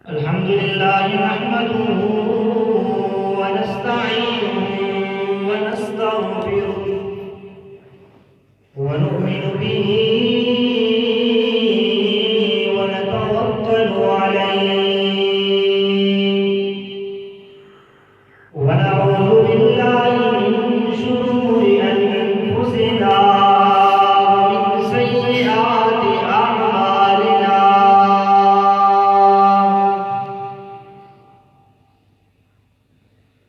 الحمد لله نحمده ونستعينه ونستغفره ونؤمن به ونتوكل عليه ونعوذ بالله من شرور أنفسنا ومن سيئات أعمالنا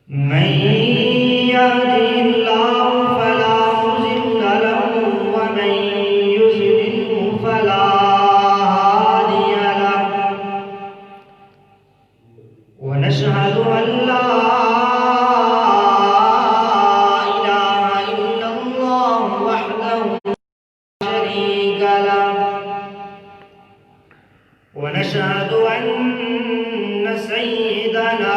من يهده الله فلا مضل له ومن يضلل فلا هادي له ونشهد أن لا إله إلا الله وحده لا شريك له ونشهد أن سيدنا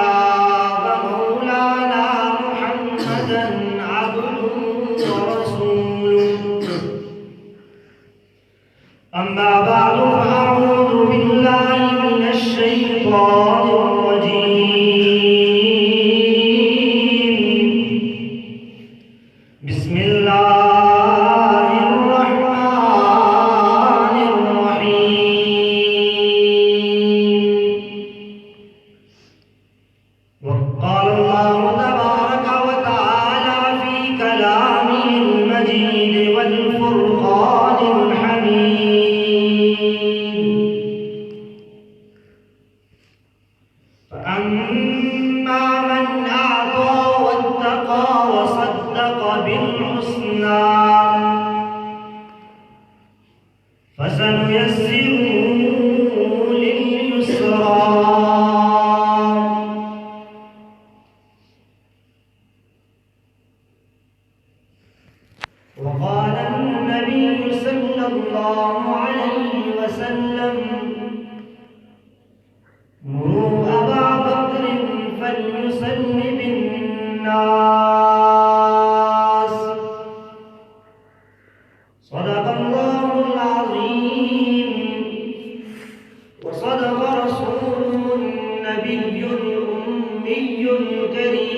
ومولانا محمدا عبده ورسوله أما بعد فأعوذ بالله من الشيطان الرجيم بسم الله الرحمن الرحيم وقال الله تبارك وتعالى في كلامه المجيد والفرقان الحميد فأما من أعطى واتقى وصدق بالحسنى فسنيسره لليسرى وقال النبي صلى الله عليه وسلم مروا أبا بكر فليصل بالناس صدق الله العظيم وصدق رسوله النبي الأمي الكريم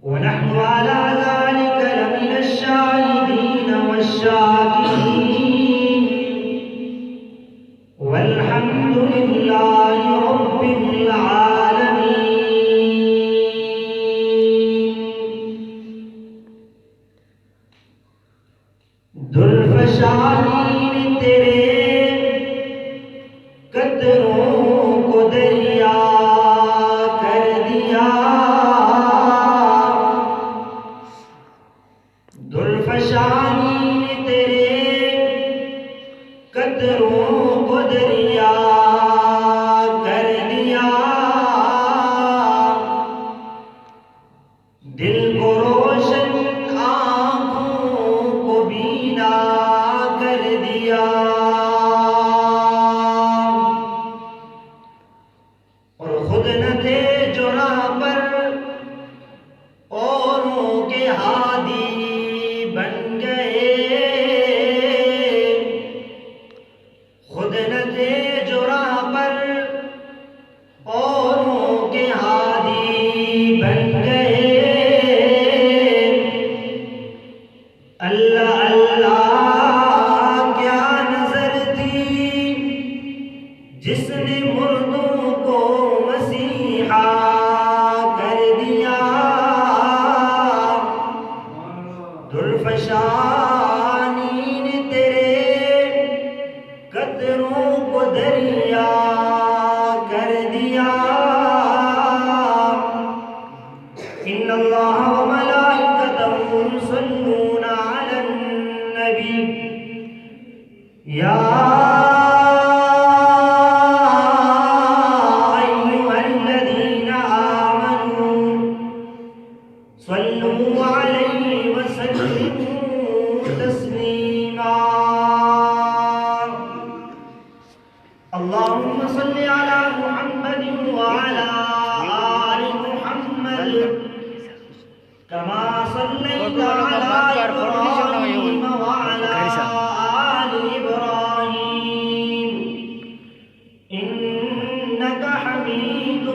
ونحن على ذلك لمن الشاهدين والشاكرين والحمد لله رب العالمين ذوالفشانین تیرے قدروں کو دریا کر دیا ذوالفشانین تیرے قدروں کو دریا کر دیا دل کو روشن آنکھوں کو بینا کر دیا اور خود نہ تھے جو راہ پر اوروں کے ہادی بن گئے خود نہ تھے جو راہ پر اوروں کے ہادی بن گئے اللہ اللہ کیا نظر تھی جس نے مردوں کو مسیحا کر دیا ذوالفشانین تیرے قدروں کو دریا اللهم صل على محمد وعلى آل محمد كما صليت على إبراهيم وعلى آل إبراهيم إنك حميد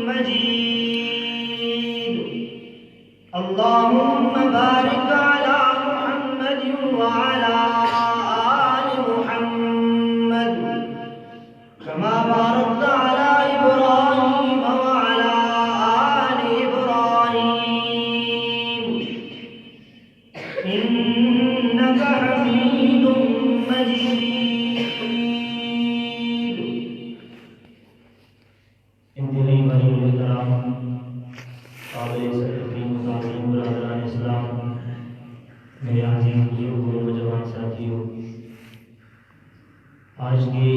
مجيد. اللهم بارك على محمد وعلى آل محمد كما باركت على إبراهيم وعلى آل إبراهيم إنك حميد مجيد. انتہائی بڑی محترم قابل تقدیم متعظم برادران اسلام، میرے عظیم بزرگوں اور نوجوان ساتھیوں، آج کی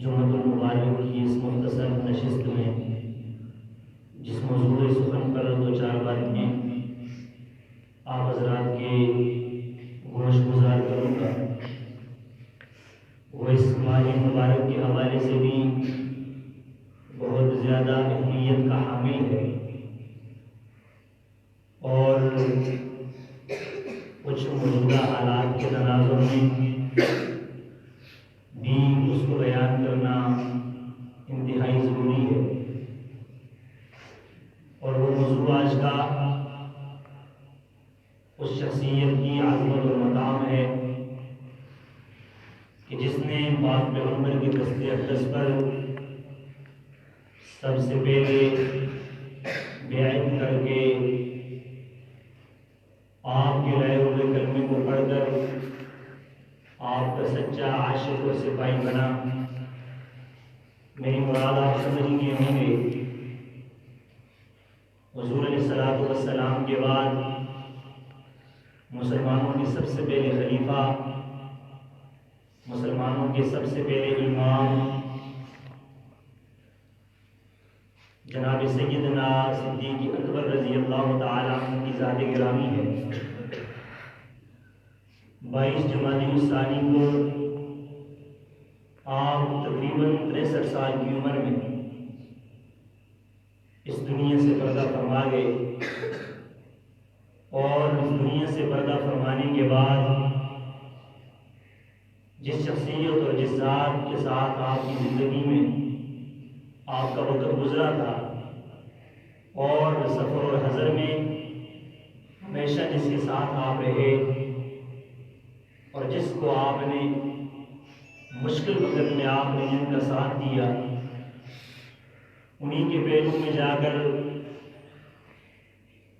جمعۃ المبارک کی اس مختصر نشست میں جس موضوع سخن پر دو چار باتیں آپ حضرات کے گوش گزار کروں گا، وہ اس ماہ مبارک کے حوالے سے بھی بہت زیادہ اہمیت کا حامل ہے اور کچھ موجودہ حالات کے تناظر میں بھی اس کو بیان کرنا انتہائی ضروری ہے. اور وہ موضوع آج کا اس شخصیت کی عظمت اور مقام ہے کہ جس نے پاک پیغمبر کے دست اقدس پر سب سے پہلے بیعت کر کے آپ کے لائے ہوئے کلمے کو پڑھ کر آپ کا سچا عاشق اور سپاہی بنا. میری مراد آپ سمجھ گئے ہوں گے، حضور علیہ السلام کے بعد مسلمانوں کے سب سے پہلے خلیفہ، مسلمانوں کے سب سے پہلے امام جناب سیدنا صدیق اکبر رضی اللہ تعالیٰ عنہ کی ذات گرامی ہے. 22 جمادی الثانی کو آپ تقریباً 63 سال کی عمر میں اس دنیا سے پردہ فرما گئے، اور اس دنیا سے پردہ فرمانے کے بعد جس شخصیت اور جس ذات کے ساتھ آپ کی زندگی میں آپ کا وقت گزرا تھا اور سفر اور حضر میں ہمیشہ جس کے ساتھ آپ رہے اور جس کو آپ نے مشکل وقت میں آپ نے جن کا ساتھ دیا، انہی کے پیروں میں جا کر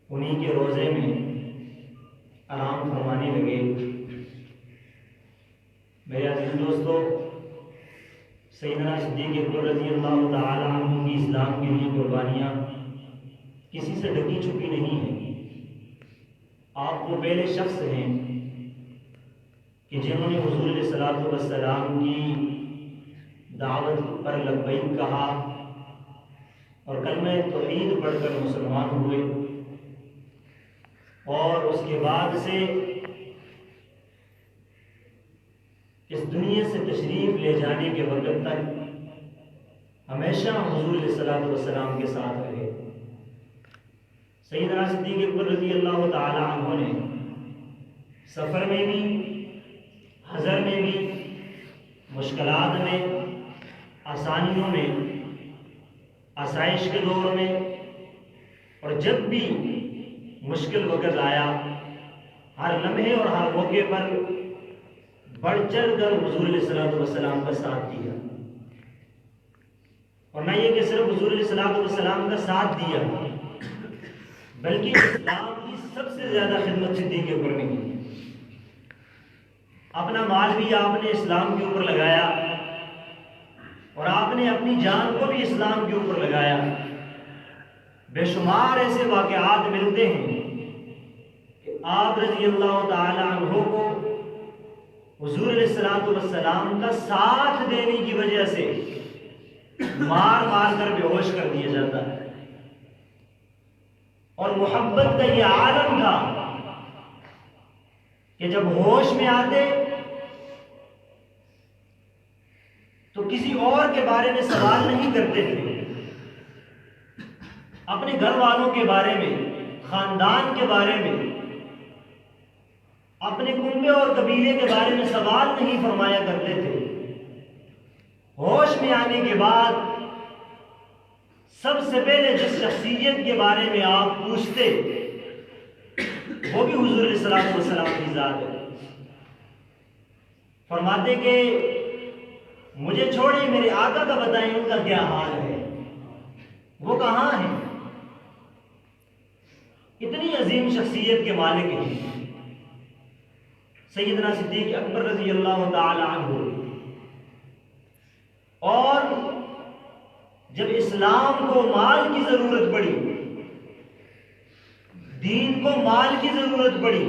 انہی کے روزے میں آرام فرمانے لگے. میرے عزیز دوستو، سیدنا صدیق اکبر رضی اللہ تعالیٰ عنہ کی اسلام کے لیے قربانیاں کسی سے ڈھکی چھپی نہیں ہیں. آپ وہ پہلے شخص ہیں کہ جنہوں نے حضور علیہ السلام کی دعوت پر لبیک کہا اور کلمہ توحید پڑھ کر مسلمان ہوئے، اور اس کے بعد سے اس دنیا سے تشریف لے جانے کے وقت تک ہمیشہ حضور علیہ السلام کے ساتھ رہے. سیدنا صدیق اکبر رضی اللہ تعالی عنہ نے سفر میں بھی، حضر میں بھی، مشکلات میں، آسانیوں میں، آسائش کے دور میں، اور جب بھی مشکل وقت آیا، ہر لمحے اور ہر موقع پر بڑھ چڑھ کر حضور علیہ السلام کا ساتھ دیا. اور نہ یہ کہ صرف حضور علیہ السلام کا ساتھ دیا، بلکہ اسلام کی سب سے زیادہ خدمت صدیق اکبر نے کی. اپنا مال بھی آپ نے اسلام کے اوپر لگایا اور آپ نے اپنی جان کو بھی اسلام کے اوپر لگایا. بے شمار ایسے واقعات ملتے ہیں کہ آپ رضی اللہ تعالی عنہ کو حضور علیہ السلام کا ساتھ دینے کی وجہ سے مار مار کر بے ہوش کر دیا جاتا ہے. اور محبت کا یہ عالم تھا کہ جب ہوش میں آتے تو کسی اور کے بارے میں سوال نہیں کرتے تھے، اپنے گھر والوں کے بارے میں، خاندان کے بارے میں، اپنے کنبے اور قبیلے کے بارے میں سوال نہیں فرمایا کرتے تھے۔ ہوش میں آنے کے بعد سب سے پہلے جس شخصیت کے بارے میں آپ پوچھتے وہ بھی حضور علیہ الصلوۃ والسلام کی ذات ہے۔ فرماتے کہ مجھے چھوڑیں، میرے آقا کا بتائیں ان کا کیا حال ہے، وہ کہاں ہیں؟ اتنی عظیم شخصیت کے مالک ہیں سیدنا صدیق اکبر رضی اللہ تعالی عنہ۔ اور جب اسلام کو مال کی ضرورت پڑی، دین کو مال کی ضرورت پڑی،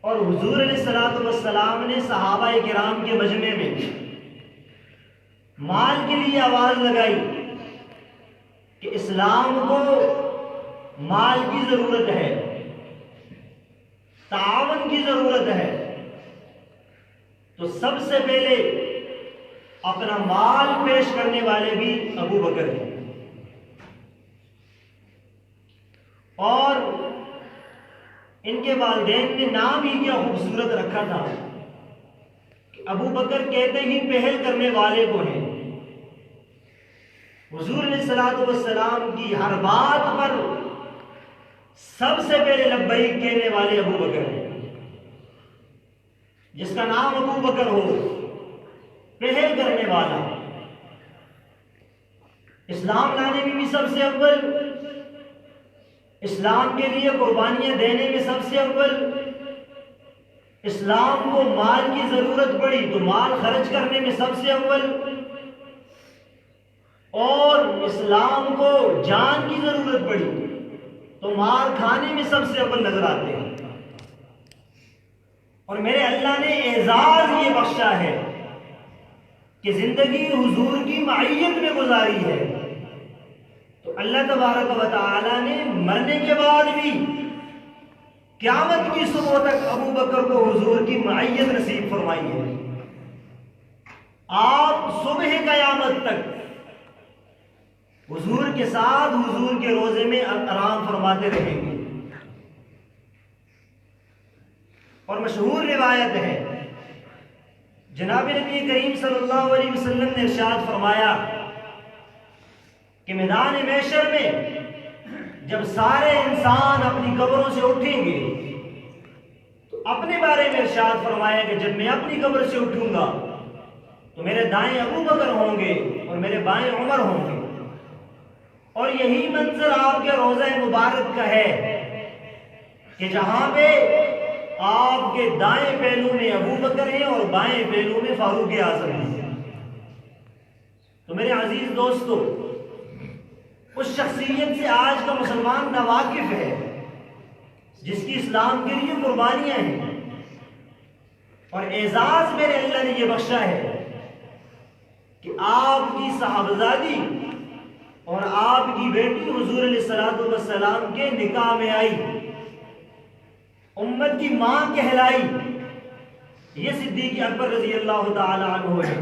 اور حضور علیہ الصلوۃ والسلام نے صحابہ کرام کے مجمع میں مال کے لیے آواز لگائی کہ اسلام کو مال کی ضرورت ہے، تعاون کی ضرورت ہے، تو سب سے پہلے اپنا مال پیش کرنے والے بھی ابو بکر ہیں۔ اور ان کے والدین نے نام ہی کیا خوبصورت رکھا تھا کہ ابو بکر کہتے ہی پہل کرنے والے کو ہیں۔ حضور علیہ الصلوۃ والسلام کی ہر بات پر سب سے پہلے لبیک کہنے والے ابو بکر ہیں۔ جس کا نام ابو بکر ہو، پہل کرنے والا، اسلام لانے میں بھی سب سے اول، اسلام کے لیے قربانیاں دینے میں سب سے اول، اسلام کو مال کی ضرورت پڑی تو مال خرچ کرنے میں سب سے اول، اور اسلام کو جان کی ضرورت پڑی تو مار کھانے میں سب سے اول نظر آتے ہیں۔ اور میرے اللہ نے اعزاز یہ بخشا ہے کہ زندگی حضور کی معیت میں گزاری ہے، تو اللہ تبارک و تعالی نے مرنے کے بعد بھی قیامت کی صبح تک ابو بکر کو حضور کی معیت نصیب فرمائی ہے۔ آپ صبح قیامت تک حضور کے ساتھ حضور کے روزے میں آرام فرماتے رہیں گے۔ اور مشہور روایت ہے، جناب نبی کریم صلی اللہ علیہ وسلم نے ارشاد فرمایا کہ میدان محشر میں جب سارے انسان اپنی قبروں سے اٹھیں گے تو اپنے بارے میں ارشاد فرمایا کہ جب میں اپنی قبر سے اٹھوں گا تو میرے دائیں ابو بکر ہوں گے اور میرے بائیں عمر ہوں گے، اور یہی منظر آپ کے روضہ مبارک کا ہے کہ جہاں پہ آپ کے دائیں پہلو میں ابو بکر ہیں اور بائیں پہلو میں فاروق اعظم ہیں۔ تو میرے عزیز دوستو، اس شخصیت سے آج کا مسلمان ناواقف ہے جس کی اسلام کے لیے قربانیاں ہیں، اور اعزاز میرے اللہ نے یہ بخشا ہے کہ آپ کی صاحبزادی اور آپ کی بیٹی حضور علیہ الصلوۃ والسلام کے نکاح میں آئی، امت کی ماں کہلائی۔ یہ صدیق اکبر رضی اللہ تعالی عنہ ہے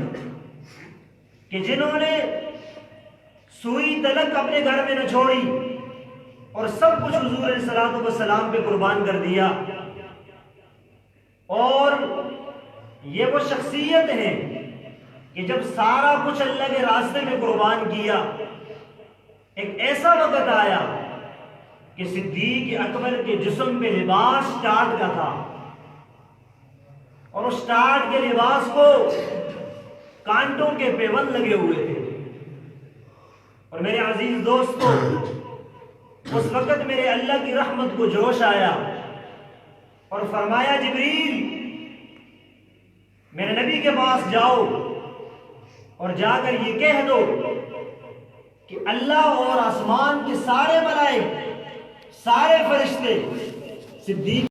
کہ جنہوں نے سوئی تلک اپنے گھر میں نہ چھوڑی اور سب کچھ حضور علیہ الصلوۃ والسلام پہ قربان کر دیا۔ اور یہ وہ شخصیت ہے کہ جب سارا کچھ اللہ کے راستے میں قربان کیا، ایک ایسا وقت آیا کہ صدیق اکبر کے جسم پہ لباس ٹاٹ کا تھا، اور اس ٹاٹ کے لباس کو کانٹوں کے پیوند لگے ہوئے تھے۔ اور میرے عزیز دوستو، اس وقت میرے اللہ کی رحمت کو جوش آیا اور فرمایا جبریل میرے نبی کے پاس جاؤ اور جا کر یہ کہہ دو کہ اللہ اور آسمان کے سارے ملائک، سارے فرشتے صدیق